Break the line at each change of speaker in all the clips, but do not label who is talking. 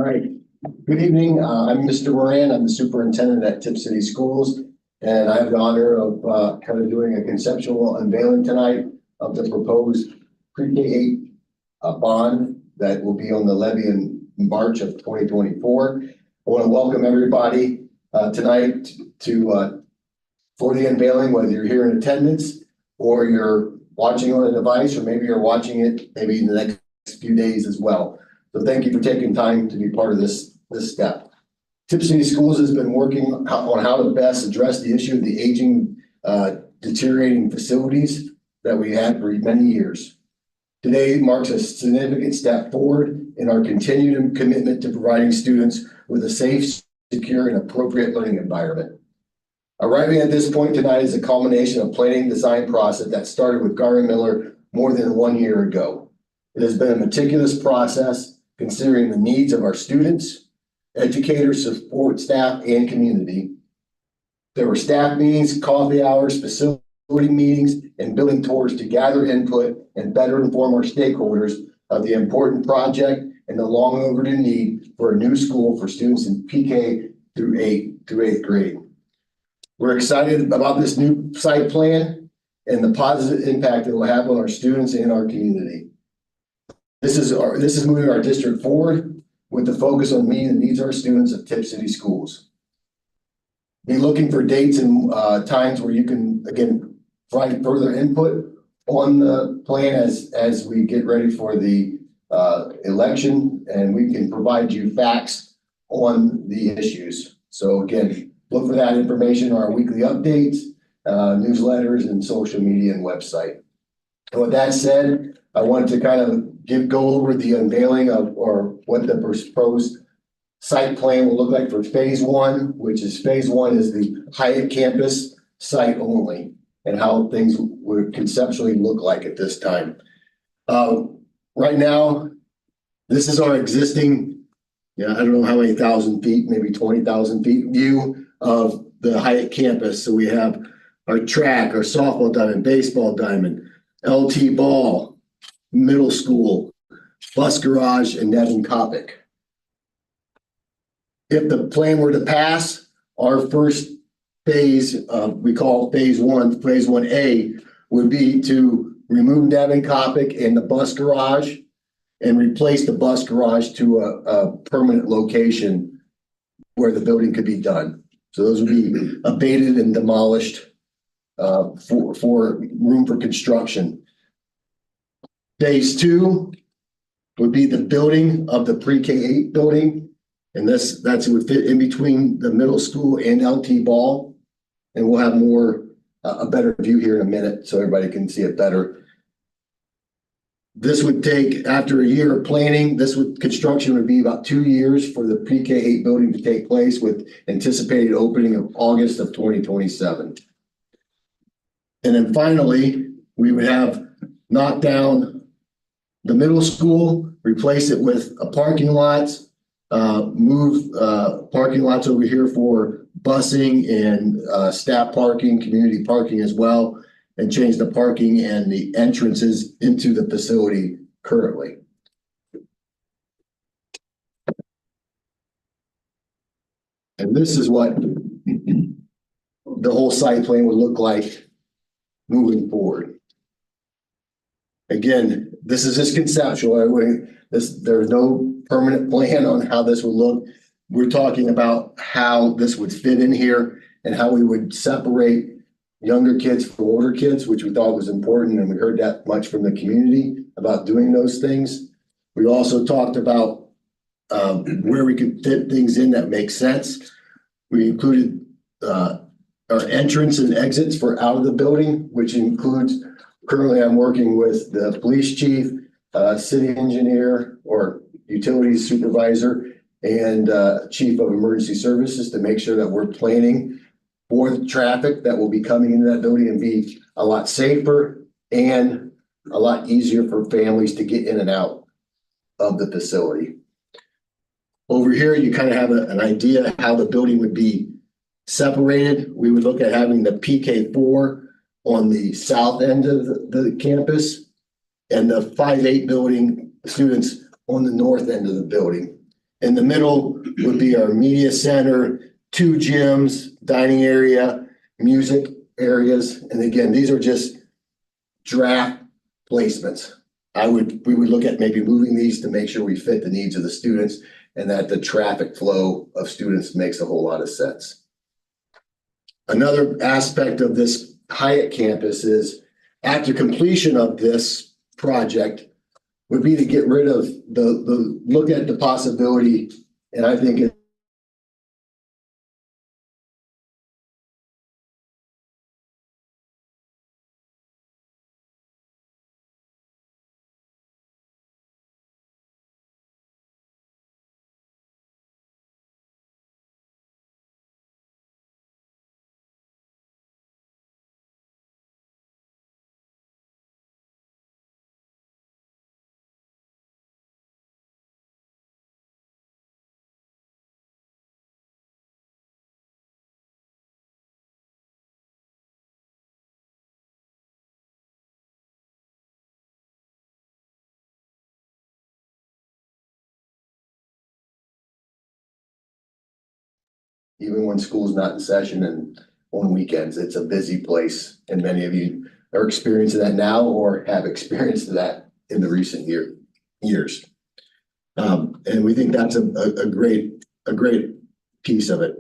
All right. Good evening. I'm Mr. Moran. I'm the superintendent at Tip City Schools, and I have the honor of kind of doing a conceptual unveiling tonight of the proposed pre-K-8 bond that will be on the levy in March of 2024. I want to welcome everybody tonight to for the unveiling, whether you're here in attendance or you're watching on a device, or maybe you're watching it maybe in the next few days as well. So thank you for taking time to be part of this step. Tip City Schools has been working on how to best address the issue of the aging, deteriorating facilities that we had for many years. Today marks a significant step forward in our continued commitment to providing students with a safe, secure, and appropriate learning environment. Arriving at this point tonight is a culmination of planning and design process that started with Gar and Miller more than 1 year ago. It has been a meticulous process considering the needs of our students, educators, support staff, and community. There were staff meetings, coffee hours, facility meetings, and building tours to gather input and better inform our stakeholders of the important project and the long overdue need for a new school for students in PK through 8th grade. We're excited about this new site plan and the positive impact it will have on our students and our community. This is moving our district forward with the focus on meeting the needs of our students at Tip City Schools. Be looking for dates and times where you can, again, provide further input on the plan as we get ready for the election, and we can provide you facts on the issues. So again, look for that information on our weekly updates, newsletters, and social media and website. And with that said, I wanted to kind of go over the unveiling of, or what the proposed site plan will look like for phase one, which is phase one is the Hyatt campus site only, and how things would conceptually look like at this time. Right now, this is our existing, I don't know how many thousand feet, maybe 20,000 feet view of the Hyatt campus. So we have our track, our softball diamond, baseball diamond, LT ball, middle school, bus garage, and Nevin Kopic. If the plan were to pass, our first phase, we call phase 1A, would be to remove Nevin Kopic and the bus garage and replace the bus garage to a permanent location where the building could be done. So those would be abated and demolished for room for construction. Phase two would be the building of the pre-K-8 building. And that would fit in between the middle school and LT ball. And we'll have a better view here in a minute so everybody can see it better. This would take, after a year of planning, construction would be about 2 years for the pre-K-8 building to take place, with anticipated opening of August of 2027. And then finally, we would have knocked down the middle school, replace it with a parking lots, move parking lots over here for busing and staff parking, community parking as well, and change the parking and the entrances into the facility currently. And this is what the whole site plan would look like moving forward. Again, this is just conceptual. There's no permanent plan on how this would look. We're talking about how this would fit in here and how we would separate younger kids from older kids, which we thought was important, and we heard that much from the community about doing those things. We also talked about where we could fit things in that make sense. We included our entrance and exits for out of the building, which includes, currently I'm working with the police chief, city engineer or utilities supervisor, and chief of emergency services to make sure that we're planning for the traffic that will be coming into that building and be a lot safer and a lot easier for families to get in and out of the facility. Over here, you kind of have an idea how the building would be separated. We would look at having the PK-4 on the south end of the campus and the 5-8 building students on the north end of the building. In the middle would be our media center, 2 gyms, dining area, music areas. And again, these are just draft placements. We would look at maybe moving these to make sure we fit the needs of the students and that the traffic flow of students makes a whole lot of sense. Another aspect of this Hyatt campus is after completion of this project would be to get rid of the look at the possibility, and I think it even when school's not in session and on weekends, it's a busy place. And many of you are experiencing that now or have experienced that in the recent years. And we think that's a great piece of it.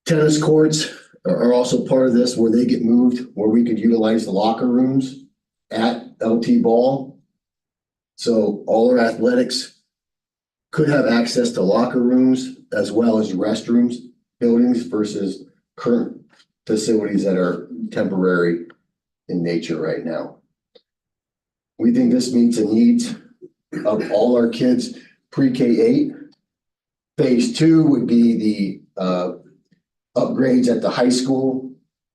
Tennis courts are also part of this where they get moved, where we could utilize the locker rooms at LT Ball. So all our athletics could have access to locker rooms as well as restrooms, buildings versus current facilities that are temporary in nature right now. We think this meets the needs of all our kids pre-K-8. Phase 2 would be the upgrades at the high school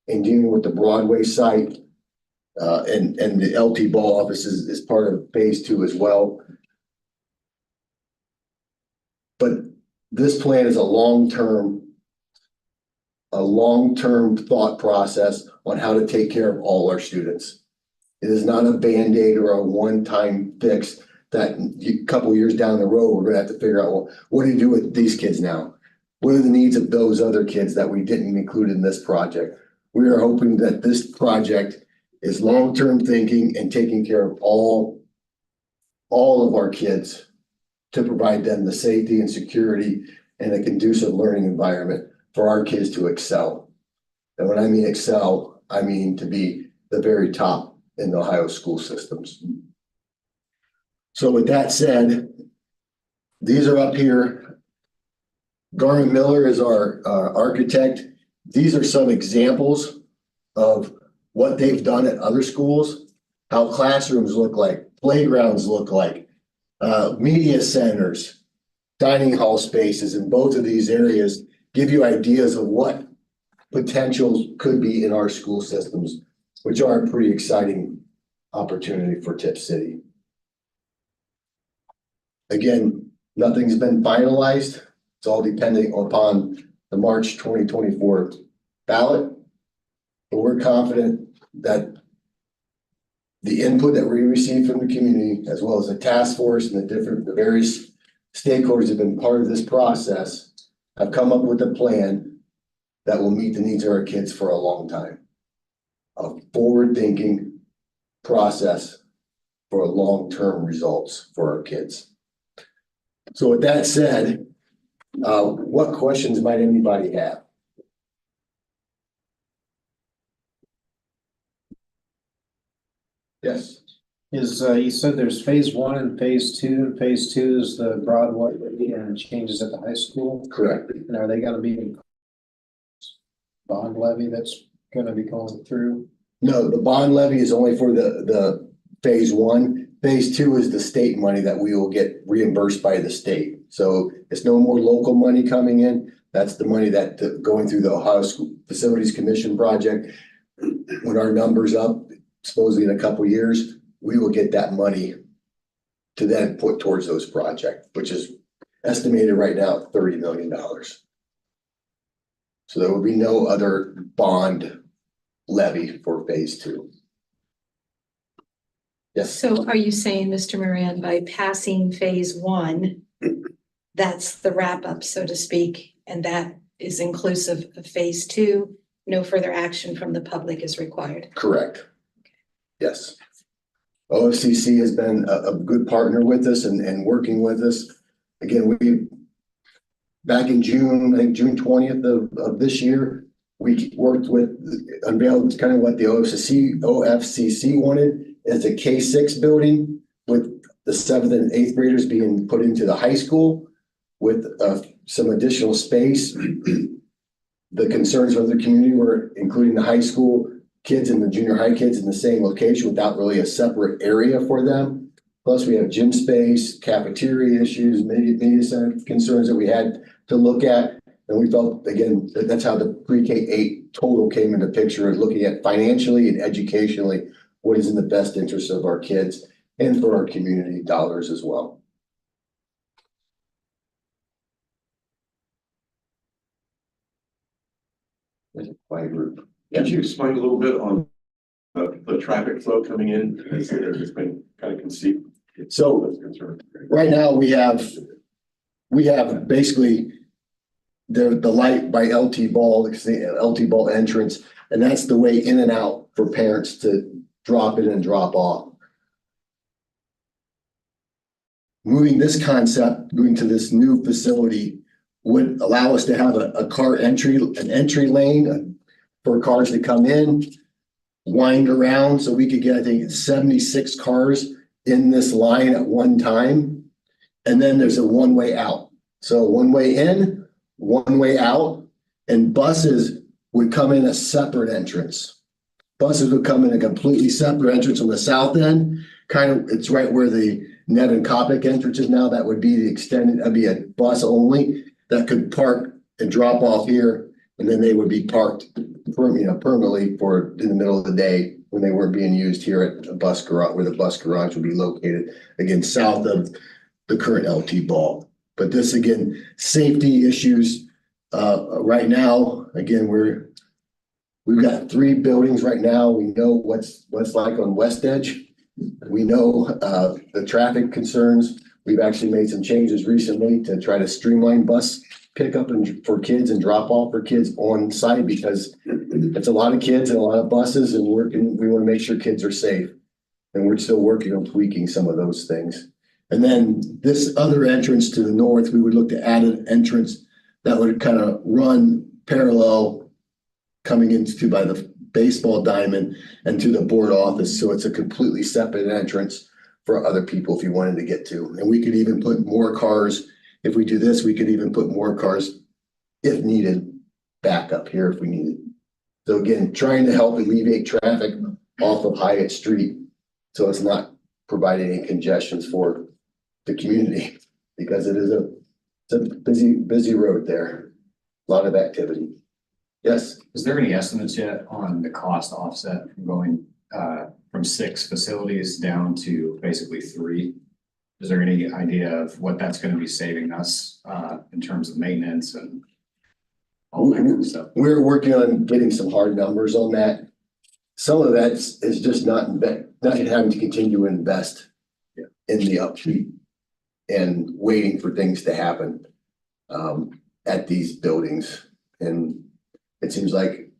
and dealing with the Broadway site. And the LT Ball office is part of phase 2 as well. But this plan is a long-term thought process on how to take care of all our students. It is not a Band-Aid or a one-time fix that a couple years down the road, we're gonna have to figure out, well, what do you do with these kids now? What are the needs of those other kids that we didn't include in this project? We are hoping that this project is long-term thinking and taking care of all of our kids to provide them the safety and security and a conducive learning environment for our kids to excel. And when I mean excel, I mean to be the very top in the Ohio school systems. So with that said, these are up here. Garmin Miller is our architect. These are some examples of what they've done at other schools, how classrooms look like, playgrounds look like, media centers, dining hall spaces in both of these areas give you ideas of what potentials could be in our school systems, which are a pretty exciting opportunity for Tip City. Again, nothing's been finalized. It's all depending upon the March 2024 ballot. But we're confident that the input that we received from the community, as well as the task force and the various stakeholders that have been part of this process, have come up with a plan that will meet the needs of our kids for a long time. A forward-thinking process for long-term results for our kids. So with that said, what questions might anybody have? Yes.
You said there's phase 1 and phase 2, and phase 2 is the Broadway and changes at the high school.
Correct.
And are they gonna be bond levy that's gonna be going through?
No, the bond levy is only for the phase 1. Phase 2 is the state money that we will get reimbursed by the state. So it's no more local money coming in. That's the money that going through the Ohio School Facilities Commission project. When our numbers up, supposedly in a couple of years, we will get that money to then put towards those projects, which is estimated right now at $30 million. So there will be no other bond levy for phase 2. Yes.
So are you saying, Mr. Moran, by passing phase 1, that's the wrap up, so to speak, and that is inclusive of phase two. No further action from the public is required.
Correct. Yes. OFCC has been a good partner with us and working with us. Again, back in June, I think June 20th of this year, we worked with, unveiled kind of what the OFCC wanted as a K-6 building, with the 7th and 8th graders being put into the high school with some additional space. The concerns of the community were including the high school kids and the junior high kids in the same location without really a separate area for them. Plus we have gym space, cafeteria issues, media center concerns that we had to look at. And we felt, again, that's how the pre-K-8 total came into picture, looking at financially and educationally, what is in the best interest of our kids and for our community dollars as well. My group.
Could you explain a little bit on the traffic flow coming in as it's been kind of conceived?
So right now we have basically the light by LT Ball, it's the LT Ball entrance, and that's the way in and out for parents to drop in and drop off. Moving this concept, moving to this new facility would allow us to have an entry lane for cars to come in, wind around, so we could get, I think, 76 cars in this line at one time. And then there's a one-way out. So one way in, one way out, and buses would come in a separate entrance. Buses would come in a completely separate entrance on the south end. Kind of, it's right where the Nevin Coppic entrance is now. That would be the extended, that'd be a bus only that could park and drop off here. And then they would be parked permanently for in the middle of the day when they weren't being used here at the bus garage, where the bus garage would be located, again, south of the current LT Ball. But this, again, safety issues right now, again, we've got 3 buildings right now. We know what's like on West Edge. We know the traffic concerns. We've actually made some changes recently to try to streamline bus pickup and for kids and drop off for kids on site, because it's a lot of kids and a lot of buses, and we want to make sure kids are safe. And we're still working on tweaking some of those things. And then this other entrance to the north, we would look to add an entrance that would kind of run parallel coming into by the baseball diamond and to the board office. So it's a completely separate entrance for other people if you wanted to get to. And we could even put more cars. If we do this, we could even put more cars if needed back up here if we needed. So again, trying to help alleviate traffic off of Hyatt Street, so it's not providing any congestions for the community, because it's a busy road there. A lot of activity. Yes.
Is there any estimates yet on the cost offset from going from 6 facilities down to basically 3? Is there any idea of what that's going to be saving us in terms of maintenance and all that kind of stuff?
We're working on getting some hard numbers on that. Some of that is just not having to continue to invest in the upkeep and waiting for things to happen at these buildings. And it seems like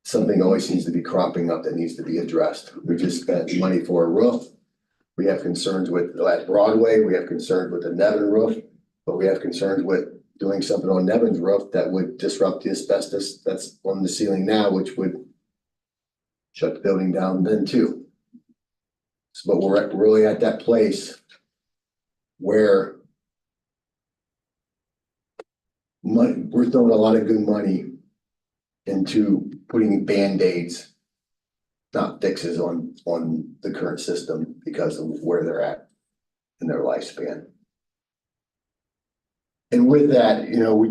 something always seems to be cropping up that needs to be addressed. We just spent money for a roof. We have concerns with at Broadway. We have concerns with the Nevin roof, but we have concerns with doing something on Nevin's roof that would disrupt the asbestos that's on the ceiling now, which would shut the building down then too. So, but we're really at that place where we're throwing a lot of good money into putting Band-Aids, not fixes on the current system because of where they're at in their lifespan. And with that, you know, I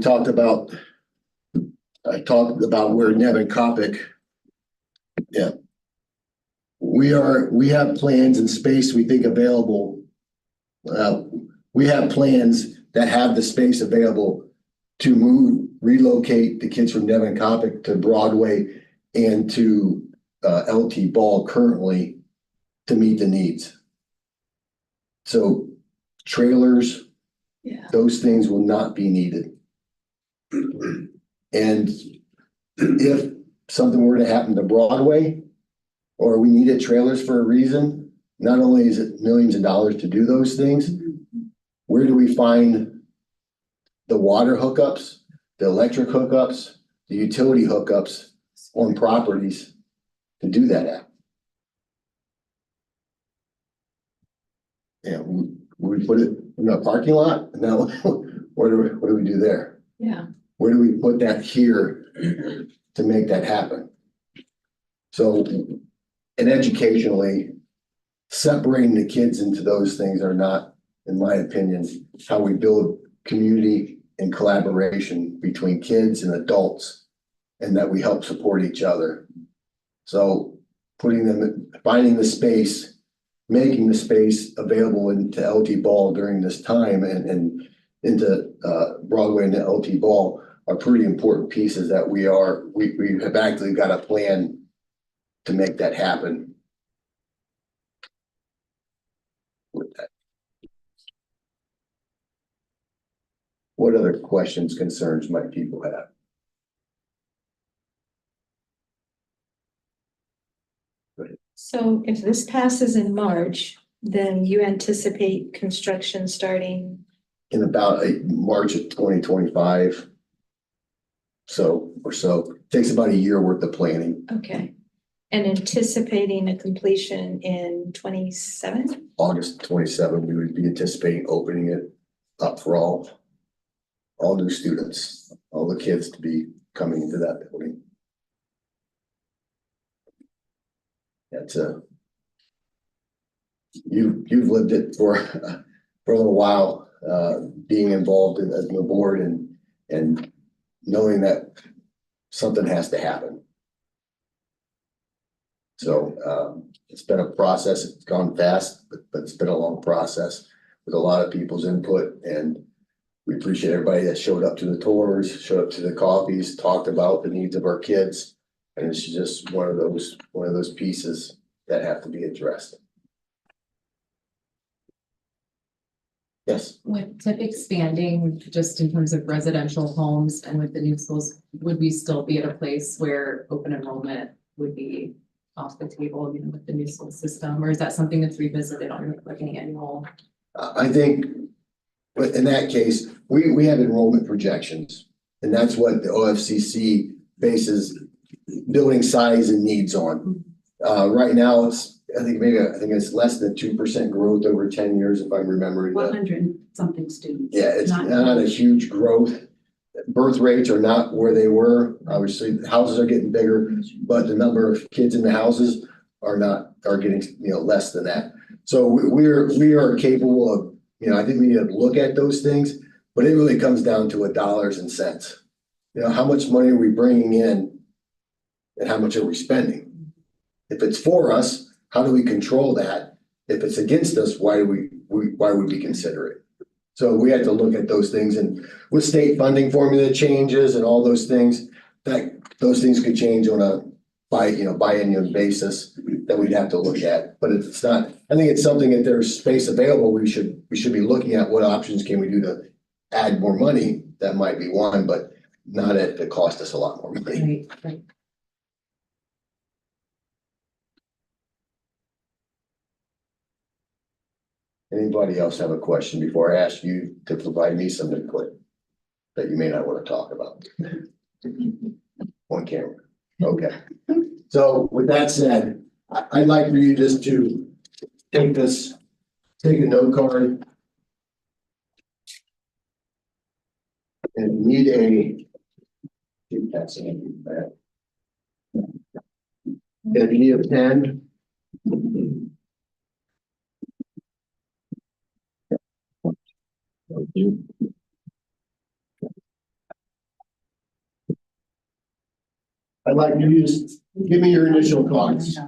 talked about where Nevin Coppic, we have plans and space we think available. We have plans that have the space available to relocate the kids from Nevin Coppic to Broadway and to LT Ball currently to meet the needs. So trailers,
Yeah.
those things will not be needed. And if something were to happen to Broadway, or we needed trailers for a reason, not only is it millions of dollars to do those things, where do we find the water hookups, the electric hookups, the utility hookups on properties to do that at? Yeah, we put it in a parking lot? No, what do we do there?
Yeah.
Where do we put that here to make that happen? So, and educationally, separating the kids into those things are not, in my opinion, how we build community and collaboration between kids and adults, and that we help support each other. So putting them, finding the space, making the space available into LT Ball during this time and into Broadway and the LT Ball are pretty important pieces that we have actually got a plan to make that happen. With that. What other questions, concerns might people have?
So if this passes in March, then you anticipate construction starting,
In about March of 2025. So, takes about a year worth of planning.
okay. And anticipating a completion in 27?
August 27, we would be anticipating opening it up for all new students, all the kids to be coming into that building. That's you've lived it for a little while, being involved in the board and knowing that something has to happen. So it's been a process. It's gone fast, but it's been a long process with a lot of people's input, and we appreciate everybody that showed up to the tours, showed up to the coffees, talked about the needs of our kids. And it's just one of those pieces that have to be addressed. Yes.
With TIP expanding, just in terms of residential homes and with the new schools, would we still be at a place where open enrollment would be off the table, you know, with the new school system? Or is that something that's revisited on like an annual?
I think, but in that case, we have enrollment projections, and that's what the OFCC bases building size and needs on. Right now, I think it's less than 2% growth over 10 years, if I'm remembering.
100 something students.
Yeah, it's not a huge growth. Birth rates are not where they were. Obviously, the houses are getting bigger, but the number of kids in the houses are getting, less than that. So we are capable of, I think we need to look at those things, but it really comes down to dollars and cents. How much money are we bringing in and how much are we spending? If it's for us, how do we control that? If it's against us, why would we consider it? So we had to look at those things, and with state funding formula changes and all those things, those things could change on a biennial basis that we'd have to look at. But it's not, I think it's something that there's space available. We should be looking at what options can we do to add more money. That might be one, but not at the cost us a lot more money.
Right.
Anybody else have a question before I ask you to provide me some input that you may not want to talk about? On camera. Okay. So with that said, I'd like for you just to take a note card. And need if you need a pen. Thank you. I'd like you to just give me your initial thoughts.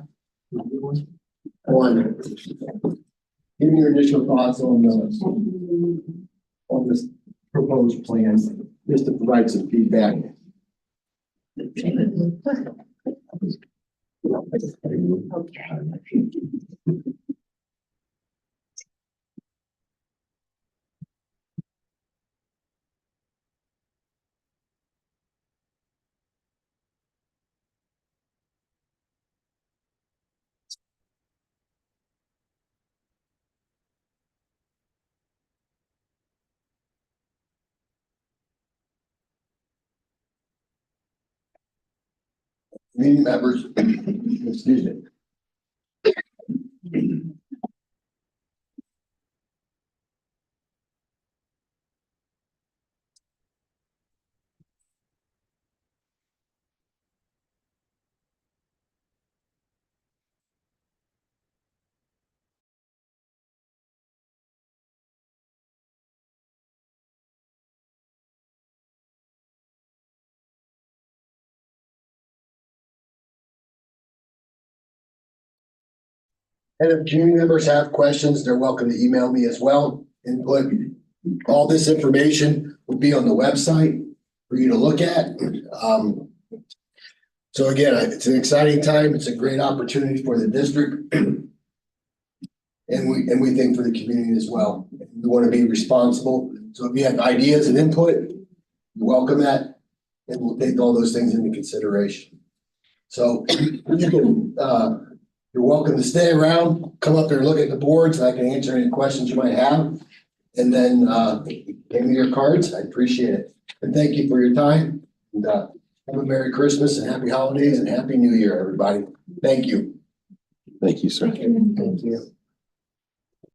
One. Give me your initial thoughts on this proposed plan, just to provide some feedback. Meeting members, excuse me. And if community members have questions, they're welcome to email me as well. Input. All this information will be on the website for you to look at. So again, it's an exciting time. It's a great opportunity for the district. And we think for the community as well. We want to be responsible. So if you have ideas and input, we welcome that. And we'll take all those things into consideration. So you can, you're welcome to stay around, come up there and look at the boards, and I can answer any questions you might have. And then give me your cards. I appreciate it. And thank you for your time. And have a Merry Christmas and Happy Holidays and Happy New Year, everybody. Thank you.
Thank you, sir.
Thank you.